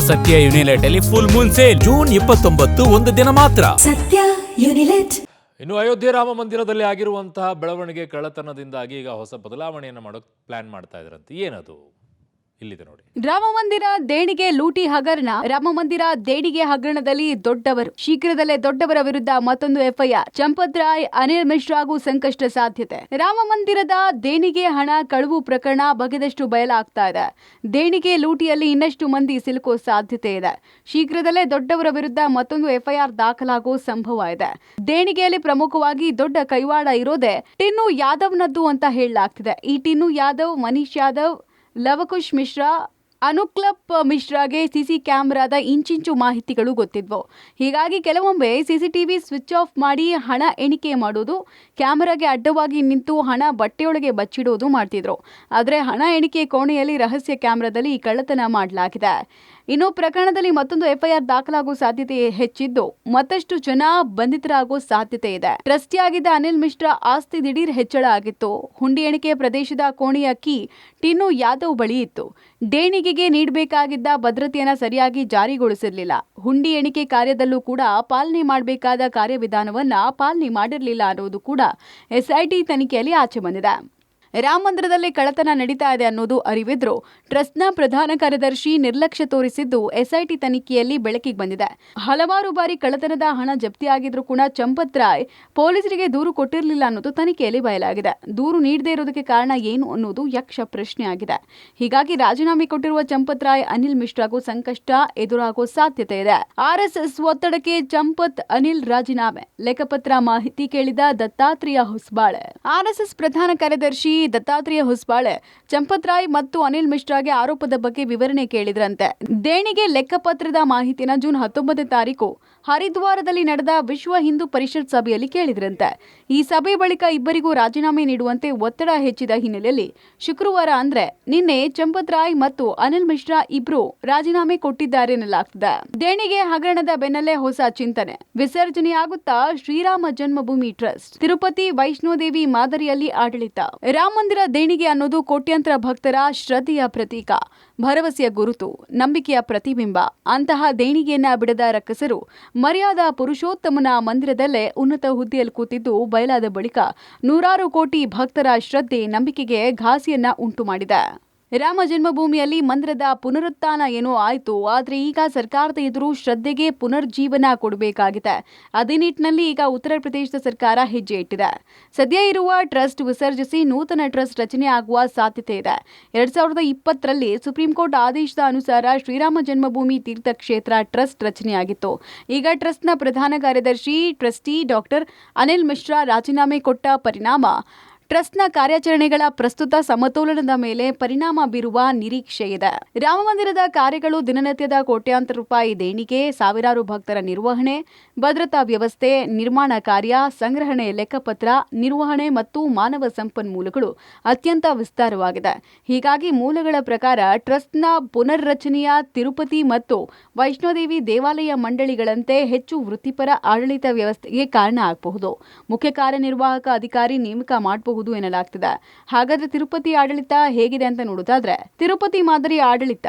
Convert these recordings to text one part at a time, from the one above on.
ಸತ್ಯ ಯುನಿಲೆಟ್ ಅಲ್ಲಿ full Moon sale June 29 ಒಂದು ದಿನ ಮಾತ್ರ. ಸತ್ಯ ಯುನಿಲೆಟ್. ಇನ್ನು ಅಯೋಧ್ಯೆ ರಾಮ ಮಂದಿರದಲ್ಲಿ ಆಗಿರುವಂತಹ ಬೆಳವಣಿಗೆ ಕಳ್ಳತನದಿಂದಾಗಿ ಈಗ ಹೊಸ ಬದಲಾವಣೆಯನ್ನು ಮಾಡೋಕೆ ಪ್ಲಾನ್ ಮಾಡ್ತಾ ಇದ್ರಂತೆ. ಏನದು ಇಲ್ಲಿದೆ ನೋಡಿ. ರಾಮ ಮಂದಿರ ದೇಣಿಗೆ ಲೂಟಿ ಹಗರಣ. ರಾಮ ಮಂದಿರ ದೇಣಿಗೆ ಹಗರಣದಲ್ಲಿ ಶೀಘ್ರದಲ್ಲೇ ದೊಡ್ಡವರ ವಿರುದ್ಧ ಮತ್ತೊಂದು ಎಫ್ಐಆರ್. ಚಂಪತ್ ರಾಯ್, ಅನಿಲ್ ಮಿಶ್ರಾಗೂ ಸಂಕಷ್ಟ ಸಾಧ್ಯತೆ. ರಾಮ ಮಂದಿರದ ದೇಣಿಗೆ ಹಣ ಕಳುವು ಪ್ರಕರಣ ಬಗೆದಷ್ಟು ಬಯಲಾಗ್ತಾ ಇದೆ. ದೇಣಿಗೆ ಲೂಟಿಯಲ್ಲಿ ಇನ್ನಷ್ಟು ಮಂದಿ ಸಿಲುಕೋ ಸಾಧ್ಯತೆ ಇದೆ. ಶೀಘ್ರದಲ್ಲೇ ದೊಡ್ಡವರ ವಿರುದ್ಧ ಮತ್ತೊಂದು ಎಫ್ಐಆರ್ ದಾಖಲಾಗೋ ಸಂಭವ ಇದೆ. ದೇಣಿಗೆಯಲ್ಲಿ ಪ್ರಮುಖವಾಗಿ ದೊಡ್ಡ ಕೈವಾಡ ಇರೋದೇ ಟಿನ್ನು ಯಾದವ್ನದ್ದು ಅಂತ ಹೇಳಲಾಗ್ತಿದೆ. ಈ ಟಿನ್ನು ಯಾದವ್, ಮನೀಶ್ ಯಾದವ್, ಲವಕುಶ್ ಮಿಶ್ರಾ, ಅನುಕ್ಲಪ್ ಮಿಶ್ರಾಗೆ ಸಿಸಿ ಕ್ಯಾಮೆರಾದ ಇಂಚಿಂಚು ಮಾಹಿತಿಗಳು ಗೊತ್ತಿದ್ವು. ಹೀಗಾಗಿ ಕೆಲವೊಮ್ಮೆ ಸಿಸಿಟಿವಿ ಸ್ವಿಚ್ ಆಫ್ ಮಾಡಿ ಹಣ ಎಣಿಕೆ ಮಾಡೋದು, ಕ್ಯಾಮೆರಾಗೆ ಅಡ್ಡವಾಗಿ ನಿಂತು ಹಣ ಬಟ್ಟೆಯೊಳಗೆ ಬಚ್ಚಿಡೋದು ಮಾಡ್ತಿದ್ರು. ಆದರೆ ಹಣ ಎಣಿಕೆ ಕೋಣೆಯಲ್ಲಿ ರಹಸ್ಯ ಕ್ಯಾಮೆರಾದಲ್ಲಿ ಈ ಕಳ್ಳತನ ಮಾಡಲಾಗಿದೆ. ಇನ್ನು ಪ್ರಕರಣದಲ್ಲಿ ಮತ್ತೊಂದು ಎಫ್ಐಆರ್ ದಾಖಲಾಗುವ ಸಾಧ್ಯತೆ ಹೆಚ್ಚಿದ್ದು, ಮತ್ತಷ್ಟು ಜನ ಬಂಧಿತರಾಗುವ ಸಾಧ್ಯತೆ ಇದೆ. ಟ್ರಸ್ಟಿಯಾಗಿದ್ದ ಅನಿಲ್ ಮಿಶ್ರಾ ಆಸ್ತಿ ದಿಢೀರ್ ಹೆಚ್ಚಳ ಆಗಿತ್ತು. ಹುಂಡಿ ಎಣಿಕೆ ಪ್ರದೇಶದ ಕೋಣೆಯ ಕೀ ಟಿನ್ನು ಯಾದವ್ ಬಳಿ ಇತ್ತು. ದೇಣಿಗೆಗೆ ನೀಡಬೇಕಾಗಿದ್ದ ಭದ್ರತೆಯನ್ನು ಸರಿಯಾಗಿ ಜಾರಿಗೊಳಿಸಿರಲಿಲ್ಲ. ಹುಂಡಿ ಎಣಿಕೆ ಕಾರ್ಯದಲ್ಲೂ ಕೂಡ ಪಾಲನೆ ಮಾಡಬೇಕಾದ ಕಾರ್ಯವಿಧಾನವನ್ನ ಪಾಲನೆ ಮಾಡಿರಲಿಲ್ಲ ಅನ್ನೋದು ಕೂಡ ಎಸ್ಐಟಿ ತನಿಖೆಯಲ್ಲಿ ಆಚೆ ಬಂದಿದೆ. ರಾಮ ಮಂದಿರದಲ್ಲಿ ಕಳ್ಳತನ ನಡೀತಾ ಇದೆ ಅನ್ನೋದು ಅರಿವಿದ್ರು ಟ್ರಸ್ಟ್ನ ಪ್ರಧಾನ ಕಾರ್ಯದರ್ಶಿ ನಿರ್ಲಕ್ಷ್ಯ ತೋರಿಸಿದ್ದು ಎಸ್ಐಟಿ ತನಿಖೆಯಲ್ಲಿ ಬೆಳಕಿಗೆ ಬಂದಿದೆ. ಹಲವಾರು ಬಾರಿ ಕಳ್ಳತನದ ಹಣ ಜಪ್ತಿಯಾಗಿದ್ರು ಕೂಡ ಚಂಪತ್ ರಾಯ್ ಪೊಲೀಸರಿಗೆ ದೂರು ಕೊಟ್ಟಿರಲಿಲ್ಲ ಅನ್ನೋದು ತನಿಖೆಯಲ್ಲಿ ಬಯಲಾಗಿದೆ. ದೂರು ನೀಡದೇ ಇರೋದಕ್ಕೆ ಕಾರಣ ಏನು ಅನ್ನೋದು ಯಕ್ಷ ಪ್ರಶ್ನೆಯಾಗಿದೆ. ಹೀಗಾಗಿ ರಾಜೀನಾಮೆ ಕೊಟ್ಟಿರುವ ಚಂಪತ್ ರಾಯ್, ಅನಿಲ್ ಮಿಶ್ರಾಗೂ ಸಂಕಷ್ಟ ಎದುರಾಗೋ ಸಾಧ್ಯತೆ ಇದೆ. ಆರ್ಎಸ್ಎಸ್ ಒತ್ತಡಕ್ಕೆ ಚಂಪತ್, ಅನಿಲ್ ರಾಜೀನಾಮೆ. ಲೆಕ್ಕಪತ್ರ ಮಾಹಿತಿ ಕೇಳಿದ ದತ್ತಾತ್ರೇಯ ಹೊಸಬಾಳೆ. ಆರ್ಎಸ್ಎಸ್ ಪ್ರಧಾನ ಕಾರ್ಯದರ್ಶಿ ದತ್ತಾತ್ರೇಯ ಹೊಸಬಾಳೆ ಚಂಪತ್ ರಾಯ್ ಮತ್ತು ಅನಿಲ್ ಮಿಶ್ರಾಗೆ ಆರೋಪದ ಬಗ್ಗೆ ವಿವರಣೆ ಕೇಳಿದ್ರಂತೆ. ದೇಣಿಗೆ ಲೆಕ್ಕಪತ್ರದ ಮಾಹಿತಿನ ಜೂನ್ 19ನೇ ತಾರೀಕು ಹರಿದ್ವಾರದಲ್ಲಿ ನಡೆದ ವಿಶ್ವ ಹಿಂದೂ ಪರಿಷತ್ ಸಭೆಯಲ್ಲಿ ಕೇಳಿದ್ರಂತೆ. ಈ ಸಭೆ ಬಳಿಕ ಇಬ್ಬರಿಗೂ ರಾಜೀನಾಮೆ ನೀಡುವಂತೆ ಒತ್ತಡ ಹೆಚ್ಚಿದ ಹಿನ್ನೆಲೆಯಲ್ಲಿ ಶುಕ್ರವಾರ ಅಂದ್ರೆ ನಿನ್ನೆ ಚಂಪತ್ ರಾಯ್ ಮತ್ತು ಅನಿಲ್ ಮಿಶ್ರಾ ಇಬ್ರು ರಾಜೀನಾಮೆ ಕೊಟ್ಟಿದ್ದಾರೆ ಎನ್ನಲಾಗ್ತದೆ. ದೇಣಿಗೆ ಹಗರಣದ ಬೆನ್ನಲ್ಲೇ ಹೊಸ ಚಿಂತನೆ. ವಿಸರ್ಜನೆಯಾಗುತ್ತಾ ಶ್ರೀರಾಮ ಜನ್ಮಭೂಮಿ ಟ್ರಸ್ಟ್. ತಿರುಪತಿ ವೈಷ್ಣೋದೇವಿ ಮಾದರಿಯಲ್ಲಿ ಆಡಳಿತ. ರಾಮ ಮಂದಿರ ದೇಣಿಗೆ ಅನ್ನೋದು ಕೋಟ್ಯಾಂತರ ಭಕ್ತರ ಶ್ರದ್ಧೆಯ ಪ್ರತೀಕ, ಭರವಸೆಯ ಗುರುತು, ನಂಬಿಕೆಯ ಪ್ರತಿಬಿಂಬ. ಅಂತಹ ದೇಣಿಗೆಯನ್ನ ಬಿಡದ ರಕ್ಕಸರು ಮರ್ಯಾದಾ ಪುರುಷೋತ್ತಮನ ಮಂದಿರದಲ್ಲೇ ಉನ್ನತ ಹುದ್ದೆಯಲ್ಲಿ ಕೂತಿದ್ದು ಬಯಲಾದ ಬಳಿಕ ನೂರಾರು ಕೋಟಿ ಭಕ್ತರ ಶ್ರದ್ಧೆ, ನಂಬಿಕೆಗೆ ಘಾಸಿಯನ್ನ ಉಂಟು ಮಾಡಿದೆ. ರಾಮ ಜನ್ಮಭೂಮಿಯಲ್ಲಿ ಮಂದಿರದ ಪುನರುತ್ಥಾನ ಏನೋ ಆಯಿತು, ಆದರೆ ಈಗ ಸರ್ಕಾರದ ಎದುರು ಶ್ರದ್ಧೆಗೆ ಪುನರ್ಜೀವನ ಕೊಡಬೇಕಾಗಿದೆ. ಅದೇ ನಿಟ್ಟಿನಲ್ಲಿ ಈಗ ಉತ್ತರ ಪ್ರದೇಶದ ಸರ್ಕಾರ ಹೆಜ್ಜೆ ಇಟ್ಟಿದೆ. ಸದ್ಯ ಇರುವ ಟ್ರಸ್ಟ್ ವಿಸರ್ಜಿಸಿ ನೂತನ ಟ್ರಸ್ಟ್ ರಚನೆ ಆಗುವ ಸಾಧ್ಯತೆ ಇದೆ. 2020ರಲ್ಲಿ ಸುಪ್ರೀಂ ಕೋರ್ಟ್ ಆದೇಶದ ಅನುಸಾರ ಶ್ರೀರಾಮ ಜನ್ಮಭೂಮಿ ತೀರ್ಥಕ್ಷೇತ್ರ ಟ್ರಸ್ಟ್ ರಚನೆಯಾಗಿತ್ತು. ಈಗ ಟ್ರಸ್ಟ್ನ ಪ್ರಧಾನ ಕಾರ್ಯದರ್ಶಿ ಟ್ರಸ್ಟಿ ಡಾಕ್ಟರ್ ಅನಿಲ್ ಮಿಶ್ರಾ ರಾಜೀನಾಮೆ ಕೊಟ್ಟ ಪರಿಣಾಮ ಟ್ರಸ್ಟ್ನ ಕಾರ್ಯಾಚರಣೆಗಳ ಪ್ರಸ್ತುತ ಸಮತೋಲನದ ಮೇಲೆ ಪರಿಣಾಮ ಬೀರುವ ನಿರೀಕ್ಷೆ ಇದೆ. ರಾಮ ಮಂದಿರದ ಕಾರ್ಯಗಳು ದಿನನಿತ್ಯದ ಕೋಟ್ಯಾಂತರ ರೂಪಾಯಿ ದೇಣಿಗೆ, ಸಾವಿರಾರು ಭಕ್ತರ ನಿರ್ವಹಣೆ, ಭದ್ರತಾ ವ್ಯವಸ್ಥೆ, ನಿರ್ಮಾಣ ಕಾರ್ಯ, ಸಂಗ್ರಹಣೆ, ಲೆಕ್ಕಪತ್ರ, ನಿರ್ವಹಣೆ ಮತ್ತು ಮಾನವ ಸಂಪನ್ಮೂಲಗಳು ಅತ್ಯಂತ ವಿಸ್ತಾರವಾಗಿದೆ. ಹೀಗಾಗಿ ಮೂಲಗಳ ಪ್ರಕಾರ ಟ್ರಸ್ಟ್ನ ಪುನರ್ರಚನೆಯ ತಿರುಪತಿ ಮತ್ತು ವೈಷ್ಣೋದೇವಿ ದೇವಾಲಯ ಮಂಡಳಿಗಳಂತೆ ಹೆಚ್ಚು ವೃತ್ತಿಪರ ಆಡಳಿತ ವ್ಯವಸ್ಥೆಗೆ ಕಾರಣ ಆಗಬಹುದು. ಮುಖ್ಯ ಕಾರ್ಯನಿರ್ವಾಹಕ ಅಧಿಕಾರಿ ನೇಮಕ ಮಾಡಬಹುದು ಎನ್ನಲಾಗ್ತಿದೆ. ಹಾಗಾದ್ರೆ ತಿರುಪತಿ ಆಡಳಿತ ಹೇಗಿದೆ ಅಂತ ನೋಡೋದಾದ್ರೆ, ತಿರುಪತಿ ಮಾದರಿ ಆಡಳಿತ.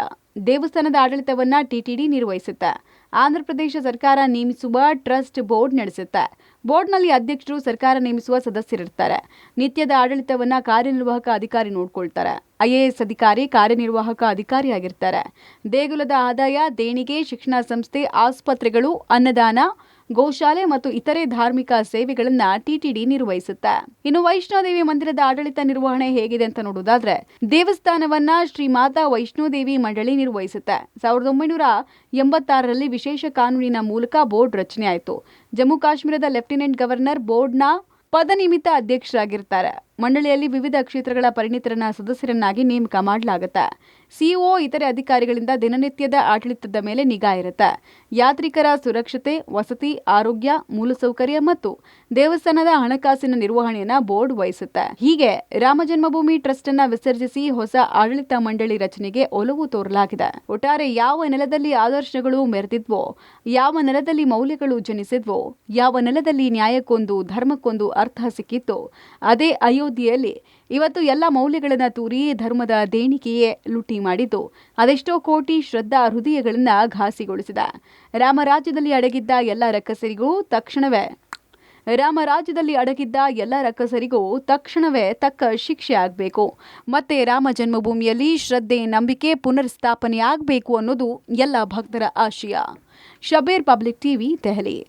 ದೇವಸ್ಥಾನದ ಆಡಳಿತವನ್ನ ಟಿಟಿಡಿ ನಿರ್ವಹಿಸುತ್ತೆ. ಆಂಧ್ರ ಪ್ರದೇಶ ಸರ್ಕಾರ ನೇಮಿಸುವ ಟ್ರಸ್ಟ್ ಬೋರ್ಡ್ ನಡೆಸುತ್ತೆ. ಬೋರ್ಡ್ನಲ್ಲಿ ಅಧ್ಯಕ್ಷರು, ಸರ್ಕಾರ ನೇಮಿಸುವ ಸದಸ್ಯರಿರ್ತಾರೆ. ನಿತ್ಯದ ಆಡಳಿತವನ್ನ ಕಾರ್ಯನಿರ್ವಾಹಕ ಅಧಿಕಾರಿ ನೋಡ್ಕೊಳ್ತಾರೆ. ಐಎಎಸ್ ಅಧಿಕಾರಿ ಕಾರ್ಯನಿರ್ವಾಹಕ ಅಧಿಕಾರಿಯಾಗಿರ್ತಾರೆ. ದೇಗುಲದ ಆದಾಯ, ದೇಣಿಗೆ, ಶಿಕ್ಷಣ ಸಂಸ್ಥೆ, ಆಸ್ಪತ್ರೆಗಳು, ಅನ್ನದಾನ, ಗೋಶಾಲೆ ಮತ್ತು ಇತರೆ ಧಾರ್ಮಿಕ ಸೇವೆಗಳನ್ನ ಟಿಟಿಡಿ ನಿರ್ವಹಿಸುತ್ತೆ. ಇನ್ನು ವೈಷ್ಣೋದೇವಿ ಮಂದಿರದ ಆಡಳಿತ ನಿರ್ವಹಣೆ ಹೇಗಿದೆ ಅಂತ ನೋಡೋದಾದ್ರೆ, ದೇವಸ್ಥಾನವನ್ನ ಶ್ರೀ ಮಾತಾ ವೈಷ್ಣೋದೇವಿ ಮಂಡಳಿ ನಿರ್ವಹಿಸುತ್ತೆ. 1986ರಲ್ಲಿ ವಿಶೇಷ ಕಾನೂನಿನ ಮೂಲಕ ಬೋರ್ಡ್ ರಚನೆ ಆಯಿತು. ಜಮ್ಮು ಕಾಶ್ಮೀರದ ಲೆಫ್ಟಿನೆಂಟ್ ಗವರ್ನರ್ ಬೋರ್ಡ್ನ ಪದನಿಮಿತ್ತ ಅಧ್ಯಕ್ಷರಾಗಿರ್ತಾರೆ. ಮಂಡಳಿಯಲ್ಲಿ ವಿವಿಧ ಕ್ಷೇತ್ರಗಳ ಪರಿಣಿತರನ್ನ ಸದಸ್ಯರನ್ನಾಗಿ ನೇಮಕ ಮಾಡಲಾಗುತ್ತೆ. ಸಿಇಒ ಇತರೆ ಅಧಿಕಾರಿಗಳಿಂದ ದಿನನಿತ್ಯದ ಆಡಳಿತದ ಮೇಲೆ ನಿಗಾ ಇರುತ್ತೆ. ಯಾತ್ರಿಕರ ಸುರಕ್ಷತೆ, ವಸತಿ, ಆರೋಗ್ಯ, ಮೂಲಸೌಕರ್ಯ ಮತ್ತು ದೇವಸ್ಥಾನದ ಹಣಕಾಸಿನ ನಿರ್ವಹಣೆಯನ್ನ ಬೋರ್ಡ್ ವಹಿಸುತ್ತೆ. ಹೀಗೆ ರಾಮ ಜನ್ಮಭೂಮಿ ಟ್ರಸ್ಟ್ ಅನ್ನ ವಿಸರ್ಜಿಸಿ ಹೊಸ ಆಡಳಿತ ಮಂಡಳಿ ರಚನೆಗೆ ಒಲವು ತೋರಲಾಗಿದೆ. ಒಟ್ಟಾರೆ ಯಾವ ನೆಲದಲ್ಲಿ ಆದರ್ಶಗಳು ಮೆರೆದಿದ್ವೋ, ಯಾವ ನೆಲದಲ್ಲಿ ಮೌಲ್ಯಗಳು ಜನಿಸಿದ್ವೋ, ಯಾವ ನೆಲದಲ್ಲಿ ನ್ಯಾಯಕ್ಕೊಂದು ಧರ್ಮಕ್ಕೊಂದು ಅರ್ಥ ಸಿಕ್ಕಿತ್ತೋ, ಅದೇ ಅಯೋಧ್ಯೆ ಅಯೋಧ್ಯೆಯಲ್ಲಿ ಇವತ್ತು ಎಲ್ಲ ಮೌಲ್ಯಗಳನ್ನ ತೂರಿ ಧರ್ಮದ ದೇಣಿಗೆಯೇ ಲೂಟಿ ಮಾಡಿದ್ದು ಅದೆಷ್ಟೋ ಕೋಟಿ ಶ್ರದ್ಧಾ ಹೃದಯಗಳನ್ನ ಘಾಸಿಗೊಳಿಸಿದೆ. ರಾಮರಾಜ್ಯದಲ್ಲಿ ಅಡಗಿದ್ದ ಎಲ್ಲ ರಕ್ಕಸರಿಗೂ ತಕ್ಷಣವೇ ತಕ್ಕ ಶಿಕ್ಷೆ ಆಗಬೇಕು. ಮತ್ತೆ ರಾಮ ಜನ್ಮಭೂಮಿಯಲ್ಲಿ ಶ್ರದ್ಧೆ ನಂಬಿಕೆ ಪುನರ್ ಸ್ಥಾಪನೆ ಆಗಬೇಕು ಅನ್ನೋದು ಎಲ್ಲ ಭಕ್ತರ ಆಶಯ. Shabir, public TV, Delhi.